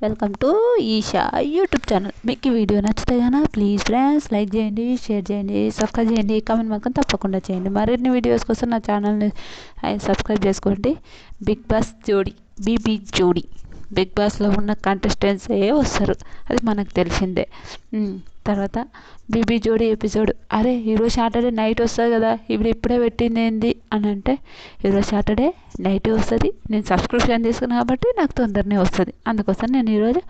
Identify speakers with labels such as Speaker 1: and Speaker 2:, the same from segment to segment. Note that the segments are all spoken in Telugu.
Speaker 1: Welcome to Eesha YouTube channel. మీకు ఈ వీడియో నచ్చితే కనుక ప్లీజ్ ఫ్రెండ్స్ లైక్ చేయండి, షేర్ చేయండి, సబ్స్క్రైబ్ చేయండి, కామెంట్ మాత్రం తప్పకుండా చేయండి. మరిన్ని వీడియోస్ కోసం నా ఛానల్ని సబ్స్క్రైబ్ చేసుకోండి. బిగ్ బాస్ జోడీ, బీబీ జోడీ, బిగ్ బాస్లో ఉన్న కంటెస్టెంట్సే వస్తారు, అది మనకు తెలిసిందే. తర్వాత బీబీ జోడీ ఎపిసోడ్, అరే ఈరోజు సాటర్డే నైట్ వస్తుంది కదా, ఇప్పుడు ఇప్పుడే పెట్టింది ఏంది అని అంటే, ఈరోజు సాటర్డే నైట్ వస్తుంది, నేను సబ్స్క్రిప్షన్ తీసుకున్నాను కాబట్టి నాకు తొందరనే వస్తుంది. అందుకోసం నేను ఈరోజు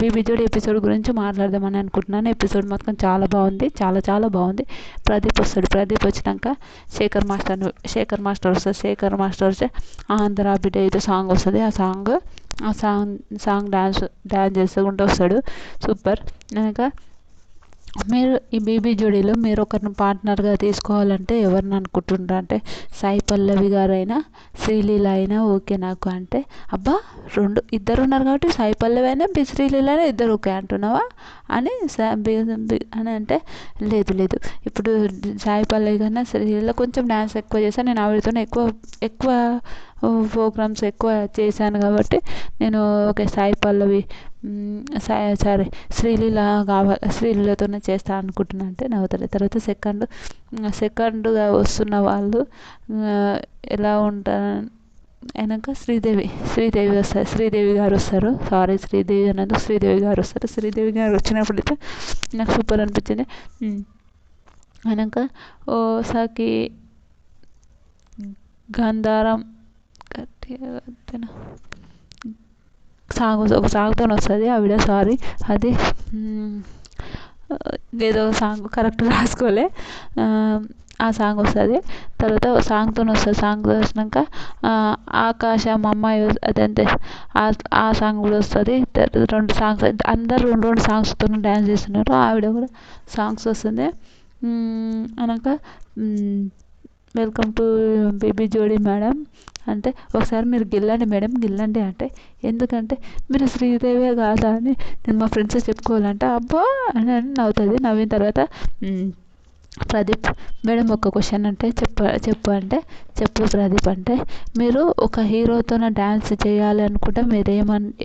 Speaker 1: బీబీ జోడీ ఎపిసోడ్ గురించి మాట్లాడదామని అనుకుంటున్నాను. ఎపిసోడ్ మొత్తం చాలా బాగుంది, చాలా చాలా బాగుంది. ప్రదీప్ వస్తాడు, ప్రదీప్ వచ్చినాక శేఖర్ మాస్టర్ వస్తుంది. శేఖర్ మాస్టర్ వస్తే ఆంధ్ర బిడ్డ అయితే సాంగ్ వస్తుంది. ఆ సాంగ్ డాన్స్ చేసుకుంటూ వస్తాడు. సూపర్. ఇంకా మీరు ఈ బీబీ జోడీలో మీరు ఒకరిని పార్ట్నర్గా తీసుకోవాలంటే ఎవరిని అనుకుంటుండ్రా అంటే, సాయి పల్లవి గారైనా శ్రీలీల అయినా ఓకే నాకు అంటే, అబ్బా ఇద్దరు ఉన్నారు కాబట్టి సాయి పల్లవి అయినా శ్రీలీల అయినా ఇద్దరు ఓకే అంటున్నావా అని అని అంటే, లేదు ఇప్పుడు సాయి పల్లవి కన్నా శ్రీలీల కొంచెం డ్యాన్స్ ఎక్కువ చేశాను, నేను ఆవిడతో ఎక్కువ ప్రోగ్రామ్స్ ఎక్కువ చేశాను కాబట్టి నేను ఓకే సాయి పల్లవి శ్రీలీలతోనే చేస్తా అనుకుంటున్నా అంటే నవ్వుతాడు. తర్వాత సెకండ్గా వస్తున్న వాళ్ళు ఎలా ఉంటారు అయినాక శ్రీదేవి గారు వస్తారు. శ్రీదేవి గారు వస్తారు. శ్రీదేవి గారు వచ్చినప్పుడైతే నాకు సూపర్ అనిపించింది. అయినాక ఓసాకి గంధారం ఒక సాంగ్తో వస్తుంది ఆవిడ, సారీ అది ఏదో సాంగ్ కరెక్ట్ రాసుకోలే, ఆ సాంగ్ వస్తుంది. తర్వాత సాంగ్తో వస్తుంది. సాంగ్ వచ్చినాక ఆకాశం అమ్మాయి అదంతే ఆ సాంగ్ కూడా వస్తుంది. రెండు సాంగ్స్ అందరు రెండు సాంగ్స్తో డ్యాన్స్ చేస్తున్నారు. ఆవిడ కూడా సాంగ్స్ వస్తుంది. అనక వెల్కమ్ టు బీబీ జోడీ మేడం అంటే, ఒకసారి మీరు గిల్లండి మేడం గిల్లండి అంటే, ఎందుకంటే మీరు శ్రీదేవే కాదా అని నేను మా ఫ్రెండ్స్ చెప్పుకోవాలంటే, అబ్బా అని నవ్వుతుంది. నవ్విన తర్వాత ప్రదీప్ మేడం ఒక క్వశ్చన్ అంటే చెప్పు అంటే, చెప్పు ప్రదీప్ అంటే, మీరు ఒక హీరోతో డ్యాన్స్ చేయాలి అనుకుంటే మీరు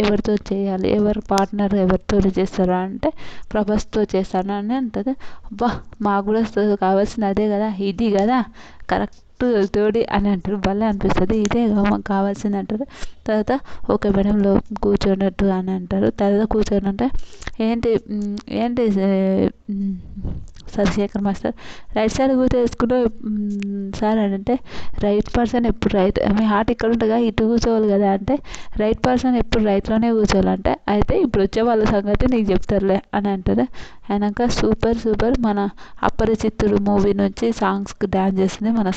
Speaker 1: ఎవరితో చేయాలి, ఎవరు పార్ట్నర్ ఎవరితో చేస్తారా అంటే, ప్రభాస్తో చేస్తాను అని అంటుంది. అబ్బా మాకు కూడా కావాల్సింది అదే కదా, ఇది కదా కరెక్ట్ తోడి అని అంటారు. భలే అనిపిస్తుంది, ఇదే మాకు కావాల్సింది అంటారు. తర్వాత ఓకే మేడంలో కూర్చోనట్టు అని అంటారు. తర్వాత కూర్చోనంటే ఏంటి sir Shekhar master right side కూర్చోవేసుకుంటూ సార్ అని అంటే, రైట్ పర్సన్ ఎప్పుడు రైట్, మీ హార్ట్ ఇక్కడ ఉంటుందిగా ఇటు కూర్చోవాలి కదా అంటే, రైట్ పర్సన్ ఎప్పుడు రైట్లోనే కూర్చోవాలంటే, అయితే ఇప్పుడు వచ్చే వాళ్ళ సంగతి నీకు చెప్తారులే అని అంటారు. అయినాక సూపర్ మన అపరిచితుడు మూవీ నుంచి సాంగ్స్కి డ్యాన్స్ చేస్తుంది మన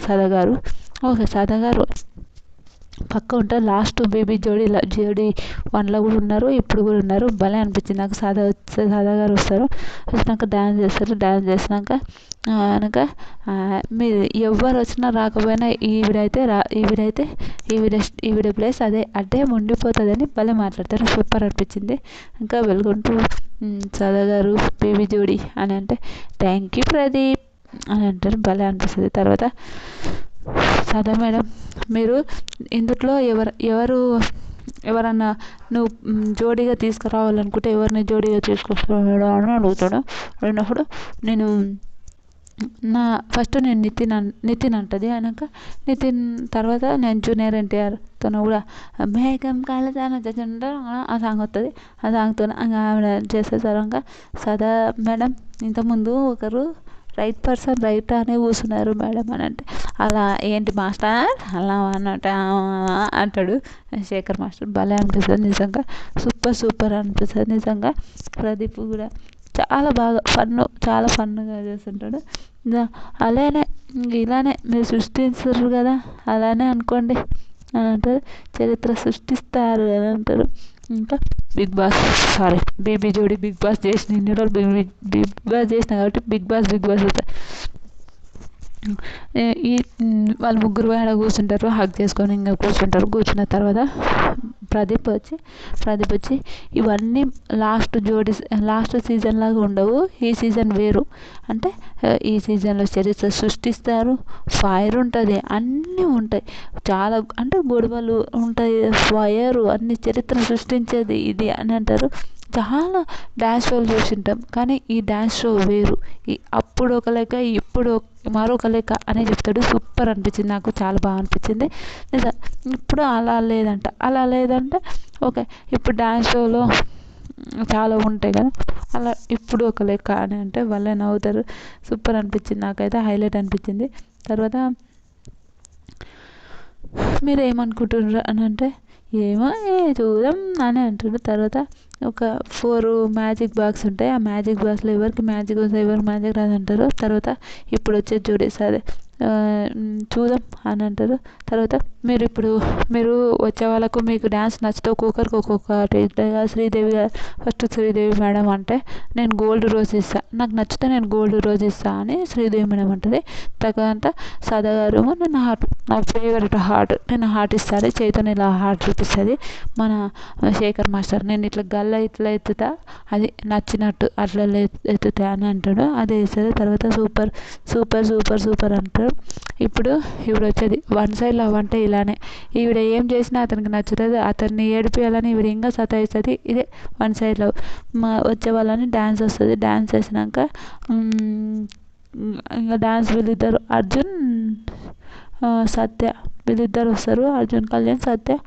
Speaker 1: సదా గారు. ఓకే సదా గారు పక్క ఉంటారు. లాస్ట్ బీబీ జోడీ 1లో కూడా ఉన్నారు, ఇప్పుడు కూడా ఉన్నారు. భలే అనిపించింది నాకు. సదా గారు వస్తారు, వచ్చినాక డ్యాన్స్ చేస్తారు. డ్యాన్స్ చేసినాక కనుక మీరు ఎవరు వచ్చినా రాకపోయినా ఈవిడ ప్లేస్ అదే ఉండిపోతుందని భలే మాట్లాడతారు. సూపర్ అనిపించింది. ఇంకా వెల్కమ్ టు సదా గారు బీబీ జోడీ అని అంటే, థ్యాంక్ యూ ప్రదీప్ అని అంటారు. భలే అనిపిస్తుంది. తర్వాత సదా మేడం మీరు ఇందులో ఎవరన్నా నువ్వు జోడీగా తీసుకురావాలనుకుంటే ఎవరిని జోడీగా తీసుకొస్తాడు అని అడుగుతాడు. అడిగినప్పుడు నేను ఫస్ట్ నేను నితిన్ అంటది. అయినాక నితిన్ తర్వాత నేను జూనియర్ ఎన్టీఆర్ తను కూడా మేఘం కాలతాను ఆ సాంగ్ వస్తుంది. ఆ సాంగ్తో ఆవిడ చేసేసారు. ఇంకా సదా మేడం ఇంతకుముందు ఒకరు రైట్ పర్సన్ రైట్ అనే కూర్చున్నారు మేడం అని అంటే, అలా ఏంటి మాస్టర్ అలా అన్నట్టు అంటాడు శేఖర్ మాస్టర్. భలే అనిపిస్తుంది నిజంగా, సూపర్ అనిపిస్తుంది నిజంగా. ప్రదీప్ కూడా చాలా బాగా చాలా ఫన్గా చేస్తుంటాడు. ఇలానే మీరు సృష్టిస్తారు కదా, అలానే అనుకోండి అని అంటారు. చరిత్ర సృష్టిస్తారు అని అంటారు. ఇంకా బీబీ జోడీ బిగ్ బాస్ చేసిన ఇన్ని రోజులు బిగ్ బాస్ చేసిన కాబట్టి బిగ్ బాస్ అవుతాయి. ఈ వాళ్ళు ముగ్గురు ఆడ కూర్చుంటారు, హగ్ చేసుకొని ఇంకా కూర్చుంటారు. కూర్చున్న తర్వాత ప్రదీప్ వచ్చి ఇవన్నీ లాస్ట్ సీజన్ లాగా ఉండవు, ఈ సీజన్ వేరు అంటే ఈ సీజన్లో చరిత్ర సృష్టిస్తారు, ఫైర్ ఉంటుంది, అన్నీ ఉంటాయి, చాలా అంటే గొడవలు ఉంటాయి, ఫైర్ అన్ని చరిత్ర సృష్టించేది ఇది అని అంటారు. చాలా డ్యాన్స్ షోలు చూసింటాం కానీ ఈ డ్యాన్స్ షో వేరు, అప్పుడు ఒక లెక్క ఇప్పుడు మరొక లెక్క అని చెప్తాడు. సూపర్ అనిపించింది, నాకు చాలా బాగా అనిపించింది. ఇప్పుడు అలా లేదంటే ఓకే ఇప్పుడు డ్యాన్స్ షోలో చాలా ఉంటాయి కదా, అలా ఇప్పుడు ఒక లెక్క అని అంటే వాళ్ళే నవ్వుతారు. సూపర్ అనిపించింది, నాకైతే హైలైట్ అనిపించింది. తర్వాత మీరు ఏమనుకుంటున్నారు అని అంటే ఏమో చూద్దాం అని అంటుండ్రు. తర్వాత ఒక 4 మ్యాజిక్ బాక్స్ ఉంటాయి, ఆ మ్యాజిక్ బాక్స్లో ఎవరికి మ్యాజిక్ వస్తే ఎవరికి మ్యాజిక్ రాదంటారు. తర్వాత ఇప్పుడు వచ్చేది చూడే సరే చూద్దాం అని అంటారు. తర్వాత మీరు వచ్చే వాళ్ళకు మీకు డ్యాన్స్ నచ్చితే ఒక్కొక్కరికి ఒక్కొక్కటి. శ్రీదేవి ఫస్ట్ శ్రీదేవి మేడం అంటే నేను గోల్డ్ రోజ్ ఇస్తాను, నాకు నచ్చితే నేను గోల్డ్ రోజ్ ఇస్తాను అని శ్రీదేవి మేడం అంటుంది. తర్వాత సదా గారు నేను హార్ట్, నా ఫేవరెట్ హార్ట్, నేను హార్ట్ ఇస్తాను, చైతన్య ఇలా హార్ట్ చూపిస్తుంది. మన శేఖర్ మాస్టర్ నేను ఇట్లా గల్ల ఇట్లా ఎత్తుతా, అది నచ్చినట్టు అట్లా ఎత్తుతా అని అంటాడు, అదే ఇస్తుంది. తర్వాత సూపర్ సూపర్ సూపర్ సూపర్ అంటాడు. ఇప్పుడు వచ్చేది వన్ సైడ్ లవ్ అంటే ఇలానే, ఈవిడ ఏం చేసినా అతనికి నచ్చుతుంది, అతన్ని ఏడిపియాలని ఈవిడ ఇంకా సతాయిస్తుంది, ఇదే వన్ సైడ్ లవ్. వచ్చే వాళ్ళని డ్యాన్స్ వస్తుంది, డ్యాన్స్ వేసినాక ఇంకా డ్యాన్స్ వీళ్ళిద్దరు అర్జున్ సత్య వీళ్ళిద్దరు వస్తారు, అర్జున్ కళ్యాణ్ సత్య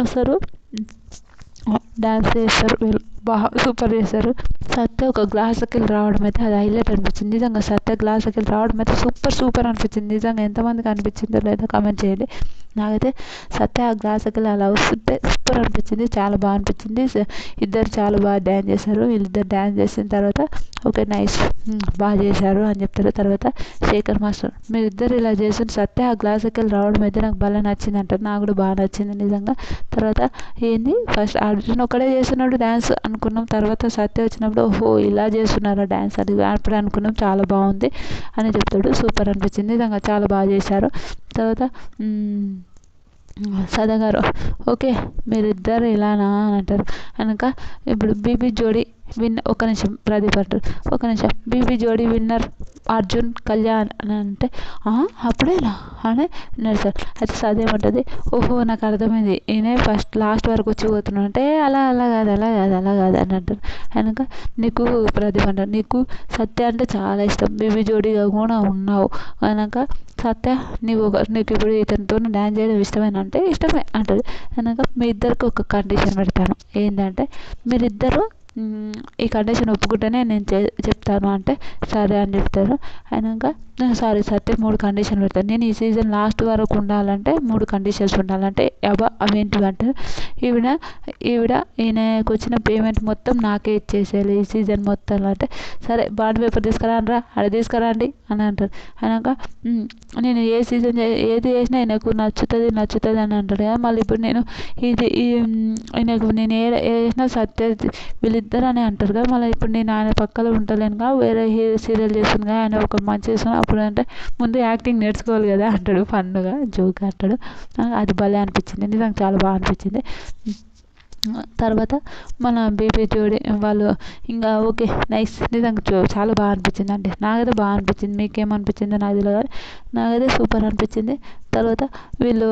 Speaker 1: వస్తారు, డ్యాన్స్ చేస్తారు, వీళ్ళు బాగా సూపర్ చేస్తారు. సత్య ఒక గ్లాస్కి వెళ్ళి రావడం అయితే అది హైలైట్ అనిపించింది నిజంగా. సత్య గ్లాస్కి వెళ్ళి రావడం అయితే సూపర్ అనిపించింది నిజంగా. ఎంతమందికి అనిపించిందో లేదో కామెంట్ చేయండి. నాకైతే సత్య ఆ గ్లాస్కి వెళ్ళి అలా వస్తుంటే సూపర్ అనిపించింది, చాలా బాగా అనిపించింది. ఇద్దరు చాలా బాగా డ్యాన్స్ చేశారు. వీళ్ళిద్దరు డ్యాన్స్ చేసిన తర్వాత ఓకే నైస్ బాగా చేశారు అని చెప్తారు. తర్వాత శేఖర్ మాస్టర్ మీరిద్దరు ఇలా చేసిన సత్య ఆ గ్లాస్కి వెళ్ళి రావడం అయితే నాకు బాగా నచ్చింది అంటారు, నాకు కూడా బాగా నచ్చింది నిజంగా. తర్వాత ఏంది ఫస్ట్ అర్జున్ ఒక్కడే చేస్తున్నాడు డ్యాన్స్ అనుకున్నాం, తర్వాత సత్య వచ్చినప్పుడు ఓహో ఇలా చేస్తున్నారా డ్యాన్స్ అది అప్పుడు అనుకున్నాం, చాలా బాగుంది అని చెప్తాడు. సూపర్ అనిపించింది నిజంగా, చాలా బాగా చేశారు. తర్వాత సదా గారు ఓకే మీరిద్దరు ఇలానా అని అంటారు. అనక ఇప్పుడు బీబీ జోడి ఒక నిమిషం ప్రదీప్ అంటారు, ఒక నిమిషం బీబీ జోడి విన్నర్ అర్జున్ కళ్యాణ్ అని అంటే అప్పుడేనా అని అన్నారు సార్. అయితే చదివేమంటుంది ఓహో నాకు అర్థమైంది, ఈయనే లాస్ట్ వరకు వచ్చి పోతున్నాడు అంటే అలా కాదు అని అంటారు. కనుక నీకు ప్రదీప్ అంటారు నీకు సత్య అంటే చాలా ఇష్టం, బీబీ జోడిగా కూడా ఉన్నావు కనుక సత్య నీకు ఇప్పుడు ఇతనితో డ్యాన్స్ చేయడం ఇష్టమేనా అంటే ఇష్టమే అంటుంది. కనుక మీ ఇద్దరికి ఒక కండిషన్ పెడతాను, ఏంటంటే మీరిద్దరు ఈ కండిషన్ ఒప్పుకుంటేనే నేను చెప్తాను అంటే సరే అని చెప్తారు. అయినాక సారీ సత్య 3 కండిషన్లు పెడతాను, నేను ఈ సీజన్ లాస్ట్ వరకు ఉండాలంటే 3 కండిషన్స్ ఉండాలంటే అవేంటివంటే ఈయనకు వచ్చిన పేమెంట్ మొత్తం నాకే ఇచ్చేసేయాలి ఈ సీజన్ మొత్తంలో అంటే సరే బాండ్ పేపర్ తీసుకురానరా అది తీసుకురండి అని అంటారు. అయినాక నేను ఏ సీజన్ ఏది చేసినా ఈయనకు నచ్చుతుంది అని అంటాడు కదా, మళ్ళీ ఇప్పుడు నేను ఈయనకు నేను ఏ చేసినా సత్య వీళ్ళిద్దరు అని అంటారు కదా, మళ్ళీ ఇప్పుడు నేను ఆయన పక్కన ఉంటలేనుగా వేరే సీరియల్ చేస్తుందిగా ఆయన ఒక మంచి చేస్తున్నాను అప్పుడు అంటే ముందు యాక్టింగ్ నేర్చుకోవాలి కదా అంటాడు, ఫన్గా జోక్ అంటాడు. అది భలే అనిపించింది నిజంగా, చాలా బాగా అనిపించింది. తర్వాత మన బీబీ జోడి వాళ్ళు ఇంకా ఓకే నైస్ నిజంగా చాలా బాగా అనిపించింది అంటే నాకైతే బాగా అనిపించింది, మీకేమనిపించిందో నాకు తెలియదు కానీ నాకైతే సూపర్ అనిపించింది. తర్వాత వీళ్ళు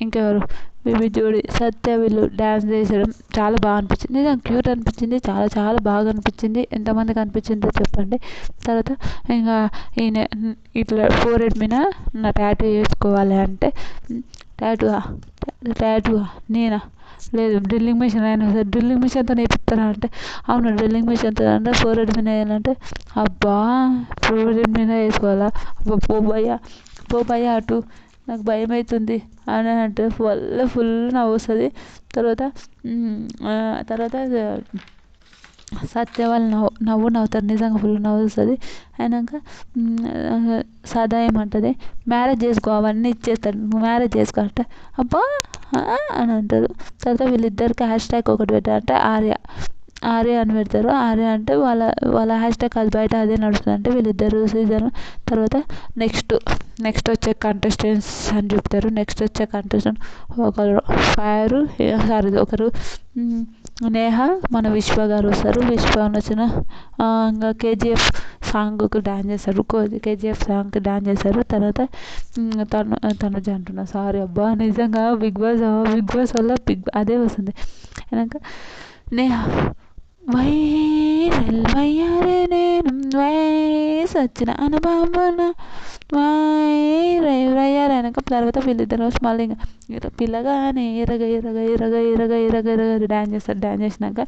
Speaker 1: ఇంకెవరు బీబీ జోడి సత్య వీళ్ళు డ్యాన్స్ చేసడం చాలా బాగా అనిపించింది నిజంగా, క్యూట్ అనిపించింది, చాలా బాగా అనిపించింది. ఎంతమందికి అనిపించిందో చెప్పండి. తర్వాత ఇంకా ఈయన ఇట్లా ఫోర్హెడ్ మీద నా టాటూ వేసుకోవాలి అంటే టాటూ నేనా లేదు డ్రిల్లింగ్ మిషన్ అయినా సరే డ్రిల్లింగ్ మిషన్తో నేర్పిస్తారా అంటే అవును డ్రిల్లింగ్ మిషన్తో అంటే ఫోర్హెడ్ మీద వేయాలంటే అబ్బా ఫోర్హెడ్ మీద వేసుకోవాలా పోబయ్యా అటు నాకు భయం అవుతుంది అని అంటే ఫుల్ నవ్వు వస్తుంది. తర్వాత సత్య వాళ్ళు నవ్వుతారు నిజంగా, ఫుల్ నవ్వు వస్తుంది. అయినాక సదా ఏమంటుంది మ్యారేజ్ చేసుకో అవన్నీ ఇచ్చేస్తాడు నువ్వు మ్యారేజ్ చేసుకో అంటే అబ్బా అని అంటారు. తర్వాత వీళ్ళిద్దరికి #ఒకటి పెట్టారంటే ఆర్య అని పెడతారు. ఆర్య అంటే వాళ్ళ హ్యాష్ట్యాగ్ అది బయట అదే నడుస్తుంది. అంటే వీళ్ళిద్దరు సీజన్ తర్వాత నెక్స్ట్ వచ్చే కంటెస్టెంట్స్ అని చెప్తారు. నెక్స్ట్ వచ్చే కంటెస్టెంట్ ఒకరు ఫైర్ ఒకరు నేహ మన విశ్వ గారు వస్తారు. విశ్వ వచ్చిన ఇంకా కేజీఎఫ్ సాంగ్కి డాన్స్ చేస్తారు. కేజీఎఫ్ సాంగ్కి డాన్స్ చేస్తారు. తర్వాత తనుజ అంటున్నా, సారీ అబ్బా, నిజంగా బిగ్ బాస్ వల్ల అదే వస్తుంది. వెనక నేహ వైరల్ వయ్యారే నేను వయసు వచ్చిన అనుభవం వైరయ్యారు వెనక. తర్వాత వీళ్ళిద్దరు వచ్చి మళ్ళీ ఇంకా పిల్లగానే ఎరగ డాన్స్ చేస్తారు. డాన్స్ చేసినాక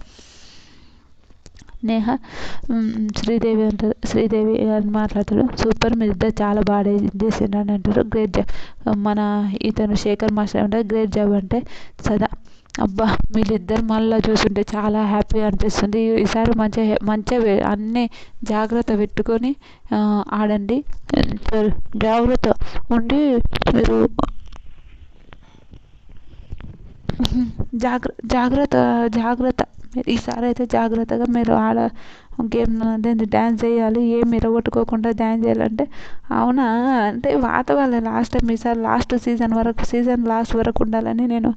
Speaker 1: నేహ శ్రీదేవి అంటారు. శ్రీదేవి అని మాట్లాడతాడు. సూపర్, మీరు ఇద్దరు చాలా బాగా చేసిండ్రు అని అంటారు. Great job. మన ఇతను శేఖర్ మాస్టర్ అంటే గ్రేట్ జాబ్ అంటే సదా. అబ్బా, వీళ్ళిద్దరు మళ్ళీ చూస్తుంటే చాలా హ్యాపీగా అనిపిస్తుంది. ఈసారి మంచిగా అన్నీ జాగ్రత్త పెట్టుకొని ఆడండి. జాగ్రత్త ఉండి మీరు జాగ్రత్త ఈసారి అయితే జాగ్రత్తగా మీరు గేమ్ డ్యాన్స్ చేయాలి. ఏమి ఇరగొట్టుకోకుండా డ్యాన్స్ చేయాలంటే అవునా అంటే వాళ్ళ లాస్ట్ టైం ఈసారి సీజన్ లాస్ట్ వరకు ఉండాలని నేను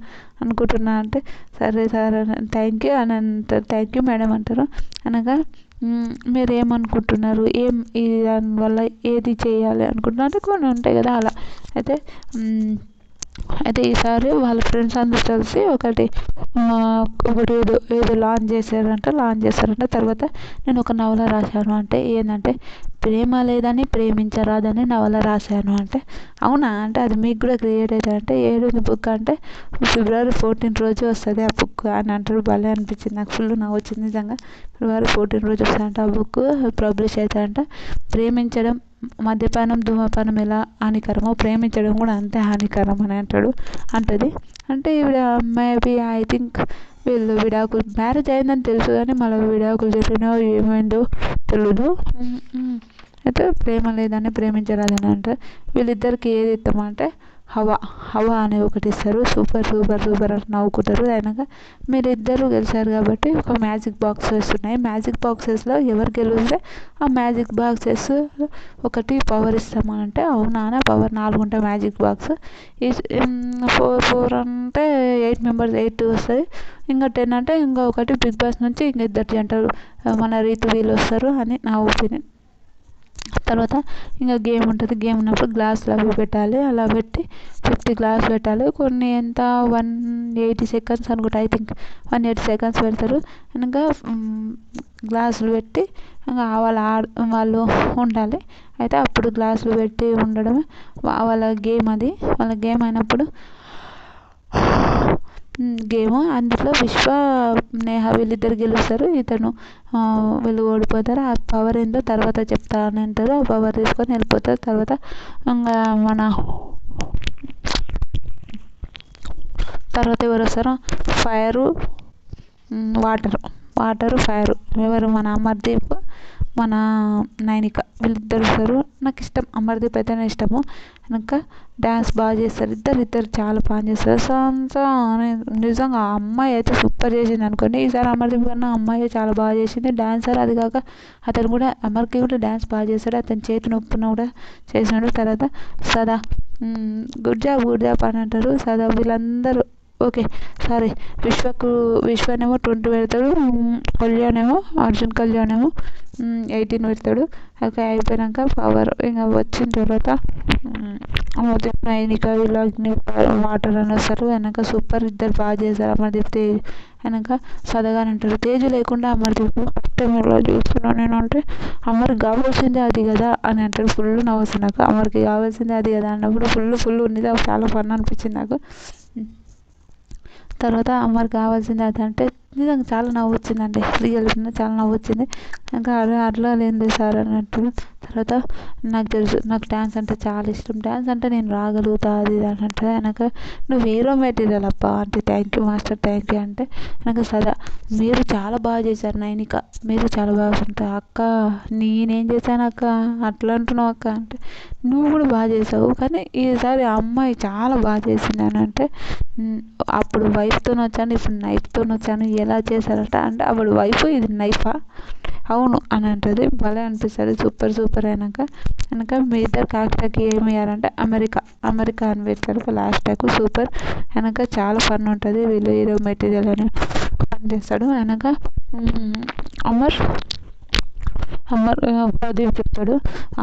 Speaker 1: అనుకుంటున్నా అంటే సరే సార్ థ్యాంక్ యూ అని అంటారు. థ్యాంక్ యూ మేడం అంటారు. అనగా మీరు ఏమనుకుంటున్నారు, దానివల్ల ఏది చేయాలి అనుకుంటున్నారు అంటే కొన్ని ఉంటాయి కదా అలా. అయితే ఈసారి వాళ్ళ ఫ్రెండ్స్ అందరూ కలిసి ఒకటి ఏదో లాంచ్ చేశారంట. తర్వాత నేను ఒక నవల రాశాను అంటే ఏంటంటే ప్రేమ లేదని ప్రేమించరాదని నవల రాశాను అంటే అవునా అంటే అది మీకు కూడా క్రియేట్ అవుతుంది అంటే ఏడుంది బుక్ అంటే February 14 రోజు వస్తుంది ఆ బుక్ అని అంటారు. భలే అనిపించింది నాకు, ఫుల్ నవ్వు వచ్చింది నిజంగా. February 14 రోజు వస్తుందంట ఆ బుక్, పబ్లిష్ అవుతుందంట. ప్రేమించడం మద్యపానం ధూమపానం ఎలా హానికరమో ప్రేమించడం కూడా అంతే హానికరం అని అంటది. అంటే ఈవిడ మేబీ ఐ థింక్ వీళ్ళు మ్యారేజ్ అయిందని తెలుసు కానీ మళ్ళీ విడాకులు చేసినో ఏమైందో తెలియదు. అయితే ప్రేమ లేదని ప్రేమించరాదని అంటే వీళ్ళిద్దరికి ఏది ఇస్తామంటే హవా అనే ఒకటి ఇస్తారు. సూపర్ అని నవ్వుకుంటారు. అయినాక మీరిద్దరూ గెలిచారు కాబట్టి ఒక మ్యాజిక్ బాక్సెస్ ఉన్నాయి. మ్యాజిక్ బాక్సెస్లో ఎవరు గెలిస్తే ఆ మ్యాజిక్ బాక్సెస్ ఒకటి పవర్ ఇస్తామని అంటే అవునా పవర్ 4 ఉంటాయి మ్యాజిక్ బాక్స్. 4 అంటే 8 మెంబర్స్ 8 వస్తుంది. ఇంకా 10 అంటే ఇంకా ఒకటి బిగ్ బాస్ నుంచి ఇంకా 2 జంటలు మన రీతు వీళ్ళు వస్తారు అని నా ఒపీనియన్. తర్వాత ఇంకా గేమ్ ఉంటుంది. గేమ్ ఉన్నప్పుడు గ్లాసులు అవి పెట్టాలి. అలా పెట్టి 50 గ్లాసులు పెట్టాలి. కొన్ని ఎంత 180 సెకండ్స్ అనుకుంటా, ఐ థింక్ 180 సెకండ్స్ పెడతారు. ఇంకా గ్లాసులు పెట్టి ఇంకా వాళ్ళు ఉండాలి. అయితే అప్పుడు గ్లాసులు పెట్టి ఉండడమే వాళ్ళ గేమ్. వాళ్ళ గేమ్ అయినప్పుడు అందులో విశ్వ నేహ వీళ్ళిద్దరు గెలుస్తారు. వీళ్ళు ఓడిపోతారు. ఆ పవర్ ఏందో తర్వాత చెప్తాను అంటారు. ఆ పవర్ తీసుకొని వెళ్ళిపోతారు. తర్వాత ఇంకా తర్వాత ఎవరు వస్తారో ఫైరు వాటరు ఫైరు ఎవరు మన అమర్దీప్ మన నైనిక వీళ్ళిద్దరు వస్తారు. నాకు ఇష్టం అమర్దీప్ అయితేనే ఇష్టము. ఇంకా డ్యాన్స్ బాగా చేస్తారు. ఇద్దరు చాలా బాగా చేస్తారు. నిజంగా ఆ అమ్మాయి అయితే సూపర్ చేసింది అనుకోండి. ఈసారి అమర్దీప్ కన్నా అమ్మాయి చాలా బాగా చేసింది డ్యాన్సర్. అది కాక అతను కూడా అమర్కి కూడా డ్యాన్స్ బాగా చేస్తాడు. అతని చేతి నొప్పున కూడా చేసినాడు. తర్వాత సదా గుడ్ జాబ్ అని అంటారు. సదా వీళ్ళందరూ ఓకే సారీ విశ్వనేమో 20 పెడతాడు. అర్జున్ కళ్యాణ్ ఏమో 18 పెడతాడు. అది అయిపోయాక పవర్ ఇంకా వచ్చిన తర్వాత నైనిక వీళ్ళని వాటర్ అని వస్తారు. వెనక సూపర్ ఇద్దరు బాగా చేస్తారు. అమర్దీప్ తేజ్ వెనక సదగాని అంటారు. తేజ్ లేకుండా అమర్దీప్ కష్టం ఎలా చూస్తున్నాను నేను అంటే అమర్కి కావాల్సిందే అది కదా అని అంటారు. ఫుల్ నవ్వుతుంది నాకు. అమర్కి కావాల్సిందే అది కదా అన్నప్పుడు ఫుల్ ఉంది. చాలా ఫన్ అనిపించింది నాకు. తర్వాత అమర్ కావాల్సింది అది అంటే నిజంగా చాలా నవ్వు వచ్చిందండి. రియల్గా చాలా నవ్వు వచ్చింది. ఇంకా అట్లా లేదు సార్ అని అంటారు. తర్వాత నాకు తెలుసు నాకు డ్యాన్స్ అంటే చాలా ఇష్టం, డ్యాన్స్ అంటే నేను రాగలుగుతా అది ఇది అని అంటే వెనక నువ్వు హీరో మెటీరియల్ అబ్బా అంటే thank you master thank you అంటే వెనక సదా మీరు చాలా బాగా చేశారు నైనిక, మీరు చాలా బాగా ఉంటారు అక్క, నేనేం చేశాను అక్క అట్లా అంటున్నావు అక్క అంటే నువ్వు కూడా బాగా చేసావు కానీ ఈసారి ఆ అమ్మాయి చాలా బాగా చేసింది అని అంటే అప్పుడు వైఫ్తో వచ్చాను ఇప్పుడు నైఫ్తో వచ్చాను ఎలా చేశారట అంటే అప్పుడు వైఫ్ ఇది నైఫా అవును అని అంటుంది. భలే అనిపిస్తుంది సూపర్ సూపర్ వెనక మీ ఇద్దరు కాకిటాకి ఏమి వేయాలంటే అమెరికా అని పెడతారు లాస్ట్ ట్యాగ్ సూపర్. వెనక చాలా ఫన్ ఉంటుంది, వీళ్ళు హీరో మెటీరియల్ అని ఫన్ చేస్తాడు. వెనక అమర్ ప్రదీప్ చెప్తాడు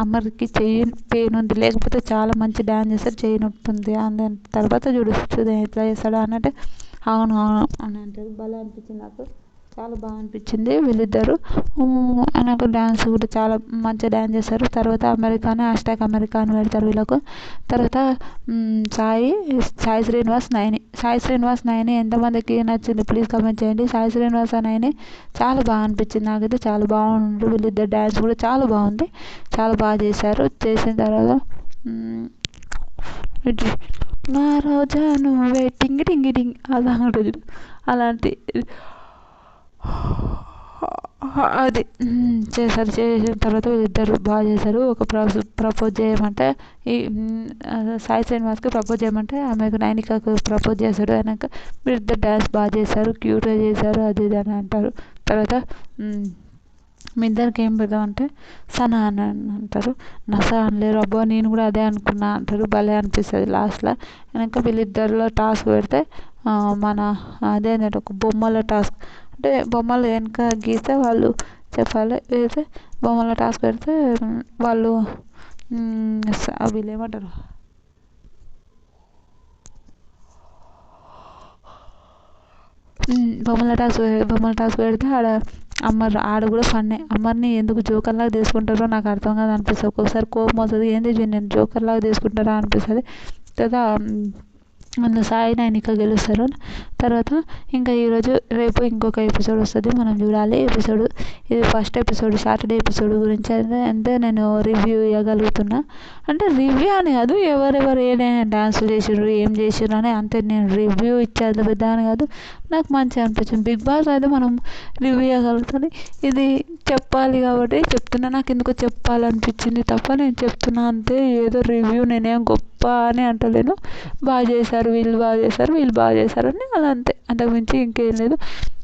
Speaker 1: అమర్కి చెయ్యి పెయిన్ ఉంది, లేకపోతే చాలా మంచి డ్యాన్స్ చేస్తాడు, చెయ్యి నొప్పి ఉంది అని తర్వాత చూడు ఎట్లా చేస్తాడు అన్నట్టు అవును అవును అని అంటారు. భలే అనిపించింది నాకు, చాలా బాగా అనిపించింది వీళ్ళిద్దరు. నాకు డ్యాన్స్ కూడా చాలా మంచిగా డ్యాన్స్ చేస్తారు. తర్వాత అమెరికాని #అమెరికా అని పెడతారు వీళ్ళకు. తర్వాత సాయి శ్రీనివాస్ నైని ఎంతమందికి నచ్చింది ప్లీజ్ కామెంట్ చేయండి. సాయి శ్రీనివాస్ నైని చాలా బాగా అనిపించింది నాకైతే, చాలా బాగుంది వీళ్ళిద్దరు డ్యాన్స్ కూడా చాలా బాగుంది, చాలా బాగా చేశారు. చేసిన తర్వాత నా రోజా నువ్వే టింగి టింగి టింగ్ అలా రోజు అలాంటి అది చేశారు. చేసిన తర్వాత వీళ్ళిద్దరు బాగా చేశారు. ఒక ప్రపోజ్ చేయమంటే ఈ సాయి శ్రీనివాస్కి ప్రపోజ్ చేయమంటే ఆమెకు నైనికకు ప్రపోజ్ చేశాడు. అయినాక వీళ్ళిద్దరు డ్యాన్స్ బాగా చేశారు, క్యూట్గా చేశారు అది ఇది అని అంటారు. తర్వాత మీ ఇద్దరికి ఏం పెడదామంటే సనా అని అంటారు. నసా అనలేరు అబ్బా నేను కూడా అదే అనుకున్నా అంటారు. భలే అనిపిస్తుంది లాస్ట్లో. వెనక వీళ్ళిద్దరిలో టాస్క్ పెడితే మన అదేంటంటే ఒక బొమ్మల టాస్క్ అంటే బొమ్మలు వెనక గీస్తే వాళ్ళు చెప్పాలి, అయితే బొమ్మల టాస్క్ పెడితే వాళ్ళు వీళ్ళు ఏమంటారు బొమ్మల టాస్క్ పెడితే ఆడ కూడా ఫన్నే. అమర్ని ఎందుకు జోకర్లాగా తీసుకుంటారో నాకు అర్థం కాదు అనిపిస్తుంది ఒక్కొక్కసారి, కోపం వస్తుంది ఏంది నేను జోకర్లాగా తీసుకుంటారా అనిపిస్తుంది. తర్వాత అందులో సాయి నైనిక గెలుస్తారు. తర్వాత ఇంకా రేపు ఇంకొక ఎపిసోడ్ వస్తుంది, మనం చూడాలి ఎపిసోడ్. ఇది ఫస్ట్ ఎపిసోడ్ సాటర్డే ఎపిసోడ్ గురించి అంటే నేను రివ్యూ ఇవ్వగలుగుతున్నా. అంటే రివ్యూ అని కాదు, ఎవరెవరు ఏదైనా డాన్సులు చేసిర్రు ఏం చేసిర్రు అని అంతే, నేను రివ్యూ ఇచ్చేది పెద్ద అని కాదు, నాకు మంచిగా అనిపించింది. బిగ్ బాస్ అయితే మనం రివ్యూ ఇవ్వగలుగుతుంది, ఇది చెప్పాలి కాబట్టి చెప్తున్నా, నాకు ఎందుకో చెప్పాలనిపించింది తప్ప నేను చెప్తున్నా అంతే. ఏదో రివ్యూ నేనేం గొప్ప అని అంటలేను, బాగా చేశారు వీళ్ళు బాగా చేశారు అని అలా అంతే, అంతకుమించి ఇంకేం లేదు.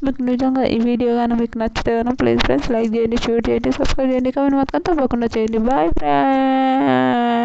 Speaker 1: మీకు నిజంగా ఈ వీడియో కానీ మీకు నచ్చితే కానీ ప్లీజ్ ఫ్రెండ్స్ లైక్ చేయండి, షేర్ చేయండి, సబ్స్క్రైబ్ చేయండి, కామెంట్ మాత్రం తప్పకుండా చేయండి. Bye friends.